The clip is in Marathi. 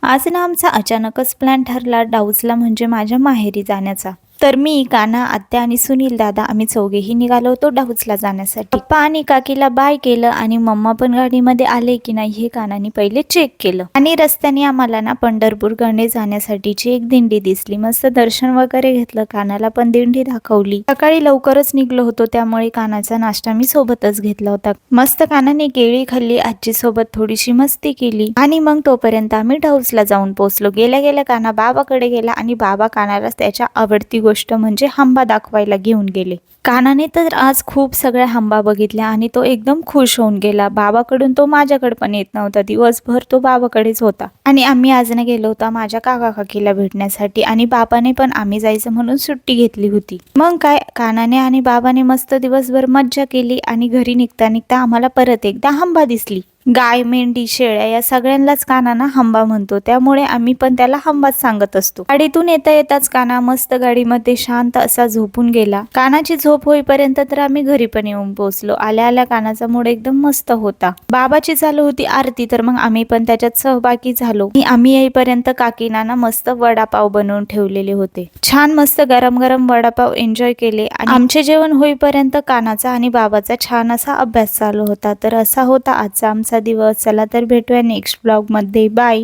आज ना आमचा अचानकच प्लॅन ठरला डाऊजला म्हणजे माझ्या माहेरी जाण्याचा. तर मी, कान्हा, आत्या आणि सुनील दादा आम्ही चौघेही निघालो होतो डाऊजला जाण्यासाठी. पप्पा आणि काकीला बाय केलं आणि मम्मा पण गाडीमध्ये आले की नाही हे कान्हाने पहिले चेक केलं. आणि रस्त्याने आम्हाला ना पंढरपूरकडे जाण्यासाठीची एक दिंडी दिसली. मस्त दर्शन वगैरे घेतलं, कान्हाला पण दिंडी दाखवली. सकाळी लवकरच निघलो होतो त्यामुळे कान्हाचा नाश्ता मी सोबतच घेतला होता. मस्त कान्हाने केळी खाल्ली, आजी सोबत थोडीशी मस्ती केली आणि मग तोपर्यंत आम्ही डाऊजला जाऊन पोहोचलो. गेल्या गेल्या कान्हा बाबाकडे गेला आणि बाबा कान्हाला त्याच्या आवडती गोष्ट म्हणजे हंबा दाखवायला घेऊन गेले. कान्हाने तर आज खूप सगळ्या हंबा बघितल्या आणि तो एकदम खुश होऊन गेला. बाबाकडून तो माझ्याकडे पण येत नव्हता, दिवसभर तो बाबाकडेच होता. आणि आम्ही आज ना गेलो होता माझ्या काका काकीला भेटण्यासाठी आणि बाबाने पण आम्ही जायचं म्हणून सुट्टी घेतली होती. मग काय, कान्हाने आणि बाबाने मस्त दिवसभर मज्जा केली आणि घरी निघता निघता आम्हाला परत एकदा हंबा दिसली. गाय, मेंढी, शेळ्या या सगळ्यांनाच कान्हा हंबा म्हणतो, त्यामुळे आम्ही पण त्याला हंबाच सांगत असतो. गाडीतून येता येताच कान्हा मस्त गाडीमध्ये शांत असा झोपून गेला. कान्हाची झोप होईपर्यंत तर आम्ही घरी पण येऊन पोहोचलो. आल्या आल्या कान्हाचा मूड एकदम मस्त होता. बाबाची चालू होती आरती, तर मग आम्ही पण त्याच्यात सहभागी झालो. आम्ही येईपर्यंत काकीना ना मस्त वडापाव बनवून ठेवलेले होते. छान मस्त गरम गरम वडापाव एन्जॉय केले आणि आमचे जेवण होईपर्यंत कान्हाचा आणि बाबाचा छान असा अभ्यास चालू होता. तर असा होता आजचा आमचा दिवस. चला तर भेटूया नेक्स्ट ब्लॉग मध्ये. बाय.